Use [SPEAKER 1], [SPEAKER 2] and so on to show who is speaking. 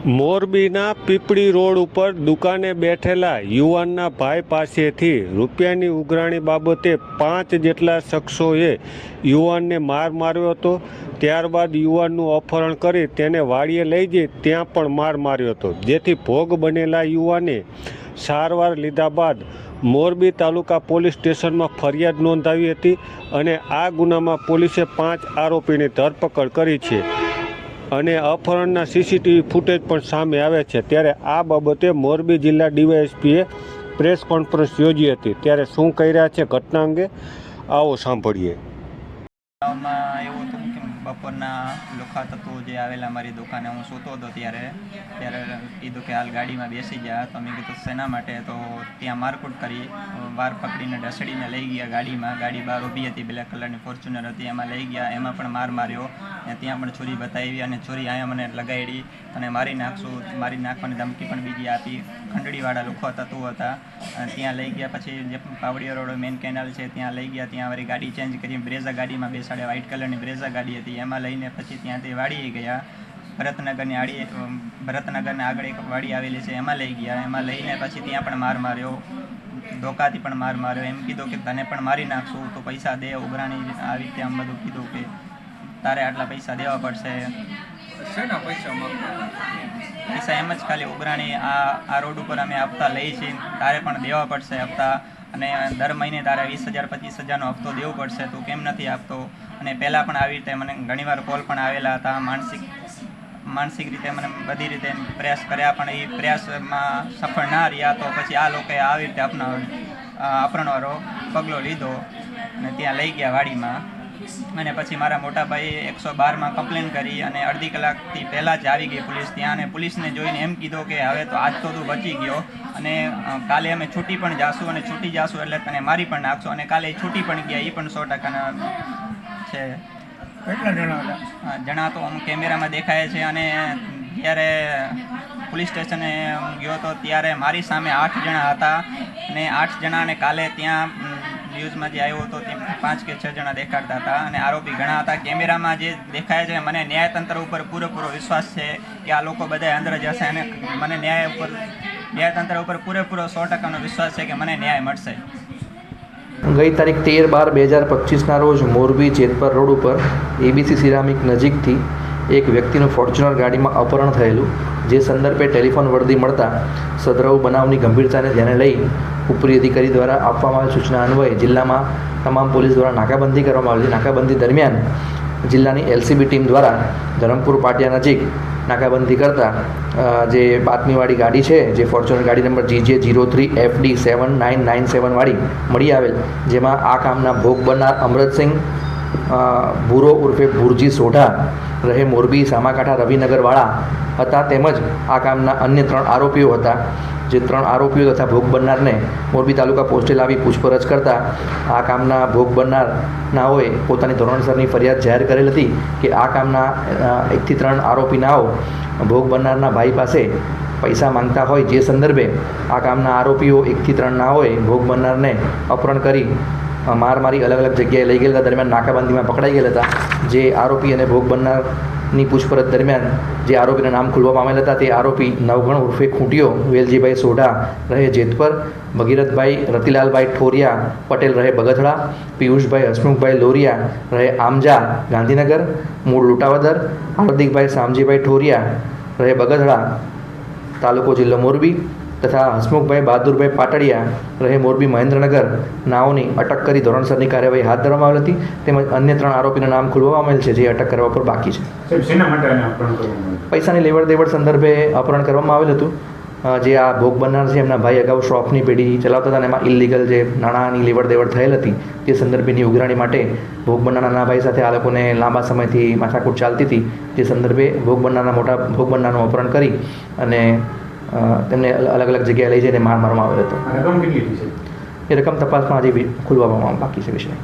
[SPEAKER 1] મોરબીના પીપળી રોડ ઉપર દુકાને બેઠેલા યુવાનના ભાઈ પાસેથી રૂપિયાની ઉઘરાણી બાબતે 5 જેટલા શખ્સોએ યુવાનને માર માર્યો હતો. ત્યારબાદ યુવાનનું અપહરણ કરી તેને વાડીએ લઈ જઈ ત્યાં પણ માર માર્યો હતો, જેથી ભોગ બનેલા યુવાને સારવાર લીધા બાદ મોરબી તાલુકા પોલીસ સ્ટેશનમાં ફરિયાદ નોંધાવી હતી અને આ ગુનામાં પોલીસે 5 આરોપીની ધરપકડ કરી છે અને અપહરણના સીસીટીવી ફૂટેજ પણ સામે આવે છે. ત્યારે આ બાબતે મોરબી જિલ્લા ડીવાયએસપીએ પ્રેસ કોન્ફરન્સ યોજી હતી. ત્યારે શું કહી રહ્યા છે ઘટના અંગે આવો સાંભળીએ.
[SPEAKER 2] એવું હતું કે બપોરના લોખા તત્વો જે આવેલા મારી દુકાને હું સૂતો હતો ત્યારે કીધું કે હાલ ગાડીમાં બેસી ગયા. તો મેં કીધું શેના માટે? તો ત્યાં મારકૂટ કરી, વાર પકડીને ઢસડીને લઈ ગયા ગાડીમાં. ગાડી બહાર ઊભી હતી, બ્લેક કલરની ફોર્ચ્યુનર હતી, એમાં લઈ ગયા. એમાં પણ માર માર્યો અને ત્યાં પણ છોરી બતાવી અને છોરી અહીંયા મને લગાડી અને મારી નાખવાની ધમકી પણ બીજી આપી. ખંડડીવાળા લોકો તત્વો હતા. ત્યાં લઈ ગયા. પછી જે પાવડિયા રોડ મેઇન કેનાલ છે ત્યાં લઈ ગયા. ત્યાં વળી ગાડી ચેન્જ કરી બ્રેઝા ગાડીમાં બેસાડ્યા. વ્હાઇટ કલરની બ્રેઝા ગાડી હતી, એમાં લઈને પછી ત્યાંથી વાડીએ ગયા. ભરતનગરની આગળ એક વાડી આવેલી છે, એમાં લઈ ગયા. એમાં લઈને પછી ત્યાં પણ માર માર્યો, ધોકાથી પણ માર માર્યો. એમ કીધું કે તને પણ મારી નાખશું, તો પૈસા દે, ઉઘરાણી આવી રીતે આમ બધું કીધું કે તારે આટલા પૈસા દેવા પડશે. પૈસા એમ જ ખાલી ઉઘરાણી આ રોડ ઉપર અમે હપ્તા લઈએ છીએ, તારે પણ દેવા પડશે હપ્તા, અને દર મહિને તારે 20,000 25,000નો હપ્તો દેવો પડશે, તું કેમ નથી આપતો? અને પહેલાં પણ આવી રીતે મને ઘણીવાર કોલ પણ આવેલા હતા. માનસિક રીતે મને બધી રીતે પ્રયાસ કર્યા, પણ એ પ્રયાસમાં સફળ ના રહ્યા. તો પછી આ લોકોએ આવી રીતે અપહરણવાળો પગલો લીધો અને ત્યાં લઈ ગયા વાડીમાં. અને પછી મારા મોટા ભાઈએ 112માં કમ્પ્લેન કરી અને અડધી કલાકથી પહેલાં જ આવી ગઈ પોલીસ ત્યાં. અને પોલીસને જોઈને એમ કીધું કે હવે તો આજ તો તું બચી ગયો અને કાલે અમે છૂટી પણ જાશું, અને છૂટી જાશું એટલે તને મારી પણ નાખશું. અને કાલે છૂટી પણ ગયા, એ પણ 100% છે.
[SPEAKER 3] કેટલા જણા હતા?
[SPEAKER 2] જણા તો કેમેરામાં દેખાય છે. અને જ્યારે પોલીસ સ્ટેશને ગયો તો ત્યારે મારી સામે 8 જણા હતા અને 8 જણાને કાલે ત્યાં ન્યૂઝમાં જે આવ્યો હતો તેમ 5 કે 6 જણા દેખાડતા હતા અને આરોપી ઘણા હતા. કેમેરામાં જે દેખાય છે, મને ન્યાયતંત્ર ઉપર પૂરેપૂરો વિશ્વાસ છે કે આ લોકો બધા અંદર જશે અને મને ન્યાયતંત્ર ઉપર પૂરેપૂરો 100%નો વિશ્વાસ છે કે મને ન્યાય મળશે.
[SPEAKER 4] ગઈ તારીખ 13/12/2025ના રોજ મોરબી જેતપર રોડ ઉપર એબીસી સિરામિક નજીકથી એક વ્યક્તિનું ફોર્ચ્યુનર ગાડીમાં અપહરણ થયેલું, જે સંદર્ભે ટેલિફોન વર્દી મળતા સદરવ બનાવની ગંભીરતાને ધ્યાને લઈ ઉપરી અધિકારી દ્વારા આપવામાં આવેલ સૂચના અન્વયે જિલ્લામાં તમામ પોલીસ દ્વારા નાકાબંધી કરવામાં આવેલી. નાકાબંધી દરમિયાન જિલ્લાની એલસીબી ટીમ દ્વારા ધરમપુર પાટિયા નજીક નાકાબંધી કરતા જે બાતમીવાળી ગાડી છે, જે ફોર્ચ્યુનર ગાડી નંબર GJ03FD7997 વાળી મળી આવેલ, જેમાં આ કામના ભોગ બનનાર અમરતસિંહ ભૂરો ઉર્ફે ભુરજી સોઢા રહે મોરબી સામાકાંઠા રવિનગરવાળા હતા. તેમજ આ કામના અન્ય 3 આરોપીઓ હતા. જે 3 આરોપીઓ તથા ભોગ બનનારને મોરબી તાલુકા પોસ્ટે લાવી પૂછપરછ કરતા આ કામના ભોગ બનનારાઓએ પોતાની ધોરણસરની ફરિયાદ જાહેર કરેલ હતી કે આ કામના 1 થી 3 આરોપીનાઓ ભોગ બનનારના ભાઈ પાસે પૈસા માંગતા હોય, જે સંદર્ભે આ કામના આરોપીઓ 1 થી 3 નાઓએ ભોગ બનનારને અપહરણ કરી મારી અલગ અલગ જગ્યાએ લઈ ગયેલા. દરમિયાન નાકાબંધીમાં પકડાઈ ગયેલા હતા. જે આરોપી અને ભોગ બનનારની પૂછપરછ દરમિયાન જે આરોપીના નામ ખુલવામાં આવેલા હતા તે આરોપી નવગણ ઉર્ફે ખૂંટિયો વેલજીભાઈ સોઢા રહે જેતપર, ભગીરથભાઈ રતિલાલભાઈ ઠોરિયા પટેલ રહે બગથડા, પિયુષભાઈ હસમુખભાઈ લોરિયા રહે આમજા ગાંધીનગર મૂળ લૂંટાવદર, હાર્દિકભાઈ શામજીભાઈ ઠોરિયા રહે બગથડા તાલુકો જિલ્લો મોરબી તથા હસમુખભાઈ બહાદુરભાઈ પાટડિયા રહે મોરબી મહેન્દ્રનગર નાઓની અટક કરી ધોરણસરની કાર્યવાહી હાથ ધરવામાં આવેલ હતી. તેમજ અન્ય 3 આરોપીના નામ ખુલવામાં આવેલ છે, જે અટક કરવા પર બાકી છે. પૈસાની લેવડ દેવડ સંદર્ભે અપહરણ કરવામાં આવેલ હતું. જે આ ભોગ બનનાર છે એમના ભાઈ અગાઉ શોપની પેઢી ચલાવતા હતા અને એમાં ઇલીગલ જે નાણાંની લેવડ દેવડ થયેલ હતી તે સંદર્ભેની ઉઘરાણી માટે ભોગ બનનારના ભાઈ સાથે આ લોકોને લાંબા સમયથી માથાકૂટ ચાલતી હતી. તે સંદર્ભે ભોગ બનનારનું અપહરણ કરી અને તેમને અલગ અલગ જગ્યાએ લઈ જઈને મારવામાં આવેલો હતો. એ રકમ તપાસમાં હજી ખુલવામાં બાકી છે વિષય.